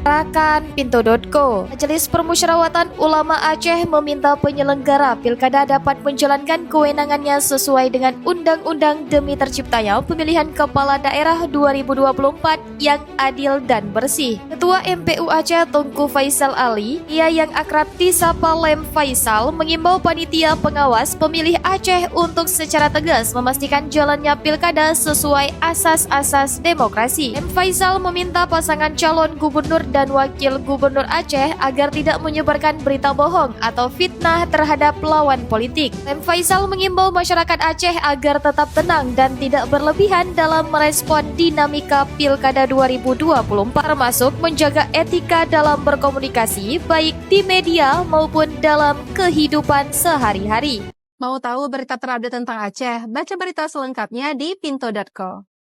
Rakan Pintu.co. Majelis Permusyawaratan Ulama Aceh meminta penyelenggara pilkada dapat menjalankan kewenangannya sesuai dengan undang-undang demi terciptanya pemilihan kepala daerah 2024 yang adil dan bersih. Ketua MPU Aceh Tengku Faisal Ali, ia yang akrab disapa Lem Faisal, mengimbau panitia pengawas pemilih Aceh untuk secara tegas memastikan jalannya pilkada sesuai asas-asas demokrasi. Lem Faisal meminta pasangan calon gubernur dan wakil gubernur Aceh agar tidak menyebarkan berita bohong atau fitnah terhadap lawan politik. Lem Faisal mengimbau masyarakat Aceh agar tetap tenang dan tidak berlebihan dalam merespon dinamika pilkada 2024, termasuk menjaga etika dalam berkomunikasi baik di media maupun dalam kehidupan sehari-hari. Mau tahu berita terupdate tentang Aceh? Baca berita selengkapnya di Pintu.co.